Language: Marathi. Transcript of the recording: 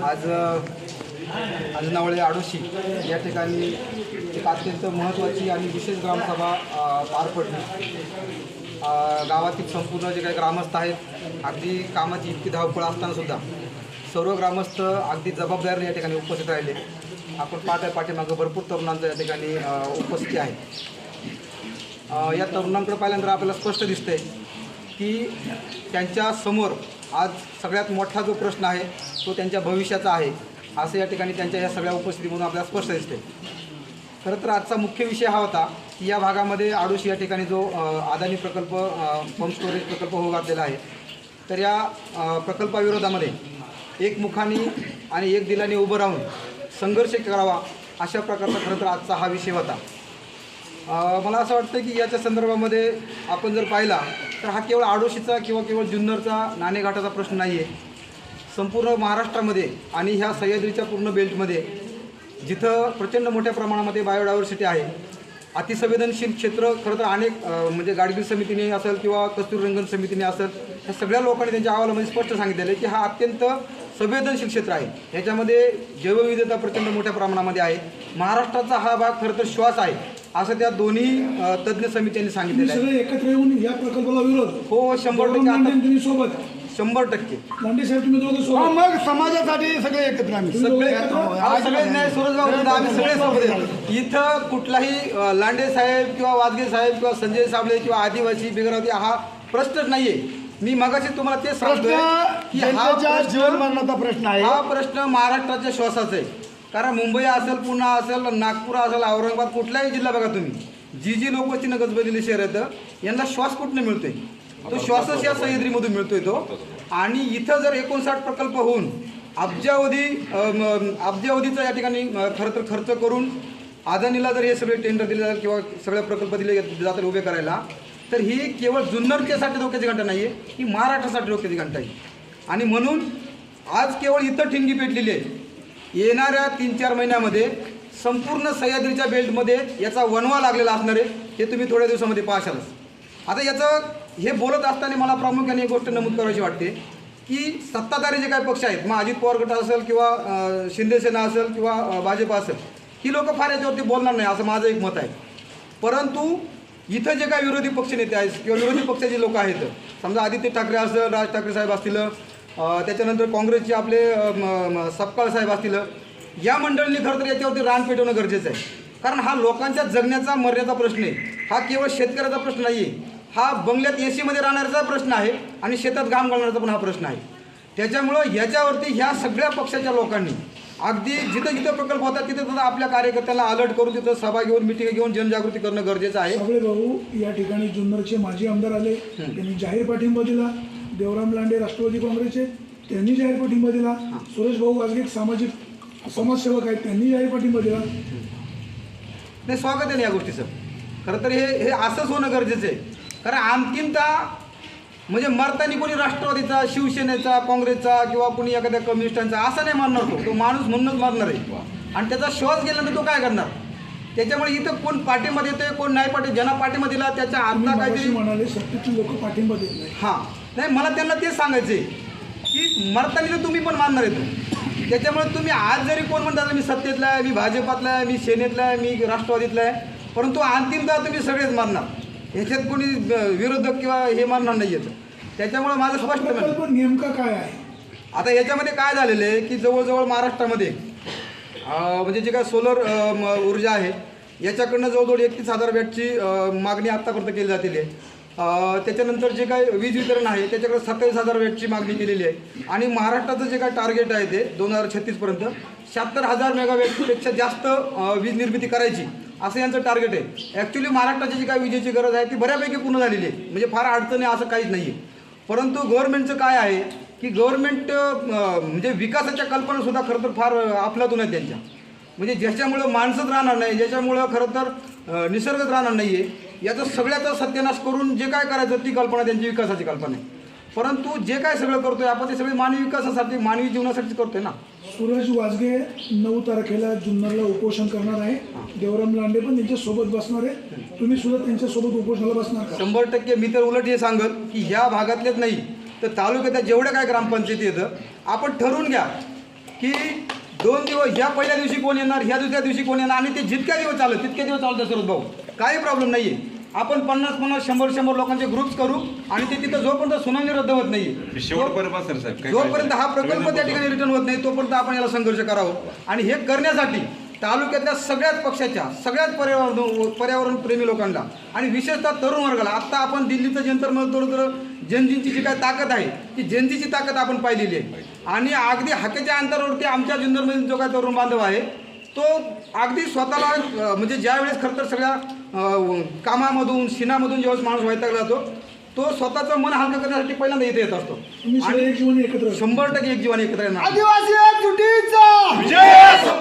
आज नावळे आडोशी या ठिकाणी एक अत्यंत महत्त्वाची आणि विशेष ग्रामसभा पार पडली। गावातील संपूर्ण जे काही ग्रामस्थ आहेत, अगदी कामाची इतकी धावपळ असतानासुद्धा सर्व ग्रामस्थ अगदी जबाबदारीने या ठिकाणी उपस्थित राहिले। आपण पाहताय पाठीमागं भरपूर तरुणांचं या ठिकाणी उपस्थिती आहे। या तरुणांकडे पाहिल्यानंतर आपल्याला स्पष्ट दिसतंय की त्यांच्या समोर आज सगळ्यात मोठा जो प्रश्न आहे तो त्यांच्या भविष्याचा आहे, असं या ठिकाणी त्यांच्या या सगळ्या उपस्थितीमधून आपल्याला स्पष्ट दिसते। खरं तर आजचा मुख्य विषय हा होता की या भागामध्ये आडोशी या ठिकाणी जो अदानी प्रकल्प पंप स्टोरेज प्रकल्प होऊ घातलेला आहे, तर या प्रकल्पाविरोधामध्ये एकमुखाने आणि एक दिलाने उभं राहून संघर्ष करावा, अशा प्रकारचा खरं तर आजचा हा विषय होता। मला असं वाटतं की याच्या संदर्भामध्ये आपण जर पाहिला तर हा केवळ आडोशीचा किंवा केवळ जुन्नरचा नाणेघाटाचा प्रश्न नाही आहे। संपूर्ण महाराष्ट्रामध्ये आणि ह्या सह्याद्रीच्या पूर्ण बेल्टमध्ये जिथं प्रचंड मोठ्या प्रमाणामध्ये बायोडायव्हर्सिटी आहे, अतिसंवेदनशील क्षेत्र खरं तर अनेक म्हणजे गाडगीळ समितीने असेल किंवा कस्तुररंगन समितीने असेल, ह्या सगळ्या लोकांनी त्यांच्या अहवालामध्ये स्पष्ट सांगितलेलं आहे की हा अत्यंत संवेदनशील क्षेत्र आहे। याच्यामध्ये जैवविविधता प्रचंड मोठ्या प्रमाणामध्ये आहे। महाराष्ट्राचा हा भाग खरं तर श्वास आहे, असं त्या दोन्ही तज्ज्ञ समित्यांनी सांगितलेलं आहे। सगळे एकत्र येऊन या प्रकल्पाला विरोध हो 100% सोबत 100%। लांडे साहेब तुम्ही दोघं सोबत मग समाजासाठी सगळे एकत्र आम्ही सगळे नाही सूरजभाऊ, आम्ही सगळे सोबत आहेत। इथं कुठलाही लांडे साहेब किंवा वाजगे साहेब किंवा संजय साबळे किंवा आदिवासी बिगरावती हा प्रश्नच नाहीये। मी मगाशी तुम्हाला ते सांगतोय की हा जीवन मरणाचा प्रश्न आहे। हा प्रश्न महाराष्ट्राच्या श्वासाचा आहे। कारण मुंबई असेल, पुणे असेल, नागपूर असेल, औरंगाबाद, कुठलाही जिल्हा बघा तुम्ही, जी लोकवस्तीनं गजबजलेली शहर येतं, यांना श्वास कुठनं मिळतोय? तो श्वासच या सह्याद्रीमधून मिळतोय तो। आणि इथं जर 59 प्रकल्प होऊन अब्जावधीचा या ठिकाणी खरं तर खर्च करून अदानीला जर हे सगळे टेंडर दिले जातात किंवा सगळे प्रकल्प दिले जातात उभे करायला, तर ही केवळ जुन्नरच्यासाठी डोक्याची घंटा नाही आहे, ही महाराष्ट्रासाठी डोक्याची घंटा आहे। आणि म्हणून आज केवळ इथं ठिणगी पेटलेली आहे। येणाऱ्या 3-4 महिन्यामध्ये संपूर्ण सह्याद्रीच्या बेल्टमध्ये याचा वणवा लागलेला असणार आहे, हे तुम्ही थोड्या दिवसामध्ये पाहशालच। आता याचं हे बोलत असताना मला प्रामुख्याने एक गोष्ट नमूद करायची वाटते की सत्ताधारी जे काही पक्ष आहेत, मग अजित पवार गट असेल किंवा शिंदेसेना असेल किंवा भाजप असेल, ही लोक फार याच्यावरती बोलणार नाही असं माझं एक मत आहे। परंतु इथं जे काही विरोधी पक्षनेते आहेत किंवा विरोधी पक्षाचे लोक आहेत, समजा आदित्य ठाकरे असेल, राज ठाकरे साहेब असतील, त्याच्यानंतर काँग्रेसचे आपले सपकाळ साहेब असतील, या मंडळींनी खरं तर याच्यावरती रान पेटवणं गरजेचं आहे। कारण हा लोकांच्या जगण्याचा मर्यादा प्रश्न आहे, हा केवळ शेतकऱ्याचा प्रश्न नाही आहे, हा बंगल्यात एसीमध्ये राहण्याचा प्रश्न आहे आणि शेतात घाम घालण्याचा पण हा प्रश्न आहे। त्याच्यामुळं ह्याच्यावरती ह्या सगळ्या पक्षाच्या लोकांनी अगदी जिथं जिथं प्रकल्प होतात तिथं सुद्धा आपल्या कार्यकर्त्यांना अलर्ट करून तिथं सभा घेऊन मिटिंग घेऊन जनजागृती करणं गरजेचं आहे। सगळे भाऊ या ठिकाणी जुन्नरचे माजी आमदार आले, त्यांनी जाहीर पाठिंबा दिला। देवराम लांडे राष्ट्रवादी काँग्रेसचे, त्यांनी जाहीर पाठिंबा दिला। सुरेश भाऊ वाजगे सामाजिक समाजसेवक आहेत, त्यांनी जाहीर पाठिंबा दिला। नाही, स्वागत आहे या गोष्टीचं। खरं तर हे असंच होणं गरजेचं आहे। कारण अंतिमतः म्हणजे मरतानी कोणी राष्ट्रवादीचा, शिवसेनेचा, काँग्रेसचा किंवा कोणी एखाद्या कम्युनिस्टांचा असं नाही मारणार, तो माणूस म्हणूनच मारणार आहे। आणि त्याचा श्वास गेल्यानंतर तो काय करणार? त्याच्यामुळे इथं कोण पाठिंबा देतोय, कोण नाही ज्यांना पाठिंबा दिला त्याच्या अर्धा काहीतरी म्हणाले सत्तेचे लोक पाठिंबा देत नाही। हां, नाही, मला त्यांना तेच सांगायचे की मरतानी तर तुम्ही पण मारणार आहे। त्याच्यामुळे तुम्ही आज जरी कोण म्हणतात मी सत्तेतला आहे, मी भाजपातला आहे, मी सेनेतला आहे, मी राष्ट्रवादीतला आहे, परंतु अंतिमतः तुम्ही सगळेच मारणार, ह्याच्यात कोणी विरोधक किंवा हे मारणार नाही येतं। त्याच्यामुळे माझं स्पष्ट म्हणणं नेमका काय आहे आता याच्यामध्ये काय झालेलं आहे की जवळजवळ महाराष्ट्रामध्ये म्हणजे जे काय सोलर ऊर्जा आहे याच्याकडनं जवळजवळ 31,000 वॅटची मागणी आत्तापर्यंत केली जातेली आहे। त्याच्यानंतर जे काय वीज वितरण आहे त्याच्याकडे 27,000 वॅटची मागणी केलेली आहे। आणि महाराष्ट्राचं जे काय टार्गेट आहे ते 2036पर्यंत 76,000 मेगावॅटपेक्षा जास्त वीज निर्मिती करायची असं यांचं टार्गेट आहे। ॲक्च्युली महाराष्ट्राची जी काय विजेची गरज आहे ती बऱ्यापैकी पूर्ण झालेली आहे, म्हणजे फार अडचणी असं काहीच नाही आहे। परंतु गव्हर्नमेंटचं काय आहे की गव्हर्नमेंट म्हणजे विकासाच्या कल्पनासुद्धा खरं तर फार अफलातून आहेत त्यांच्या, म्हणजे ज्याच्यामुळं माणसंच राहणार नाही, ज्याच्यामुळं खरं तर निसर्गच राहणार नाही आहे, याचा सगळ्याचा सत्यानाश करून जे काय करायचं ती कल्पना त्यांची विकासाची कल्पना आहे। परंतु जे काय सगळं करतोय आपण ते सगळे मानवी विकासासाठी, मानवी जीवनासाठीच करतोय ना। सूरज वाजगे 9 तारखेला जुन्नरला उपोषण करणार आहे, देवराम लांडे पण त्यांच्या सोबत बसणार आहे, तुम्ही सुद्धा त्यांच्या सोबत उपोषणाला बसणार का? 100% मी तर उलट हे सांगत की ह्या भागातलेच नाही तर तालुक्यात जेवढ्या काय ग्रामपंचायती येतं आपण ठरवून घ्या की 2 दिवस ह्या पहिल्या दिवशी कोण येणार, ह्या दुसऱ्या दिवशी कोण येणार आणि ते जितक्या दिवस चालू तितके दिवस चालतं सुरत भाऊ, काही प्रॉब्लेम नाही आहे. आपण 50-50 100-100 लोकांचे ग्रुप्स करू आणि ते तिथं जोपर्यंत सुनावणी रद्द होत नाही, जोपर्यंत हा प्रकल्प त्या ठिकाणी रिटर्न होत नाही तोपर्यंत आपण याला संघर्ष करावं. आणि हे करण्यासाठी तालुक्यातल्या सगळ्याच पक्षाच्या, सगळ्याच पर्यावरण प्रेमी लोकांना आणि विशेषतः तरुण वर्गाला, आत्ता आपण दिल्लीचं जंतर मंतर जनजींची जी काय ताकद आहे ती जनजीची ताकद आपण पाहिलेली आहे. आणि अगदी हाकेच्या अंतरावरती आमच्या जुन्नरमधील जो काय तरुण बांधव आहे तो अगदी स्वतःला म्हणजे ज्यावेळेस खरं तर सगळ्या कामामधून शिनामधून ज्यावेळेस माणूस वैतागला जातो तो स्वतःचं मन हलकं करण्यासाठी पहिल्यांदा इथे येत असतो. तुम्ही सगळे एक जीवन एकत्र 100% एक जीवन एकत्र येणार. आदिवासी एकजुटीचा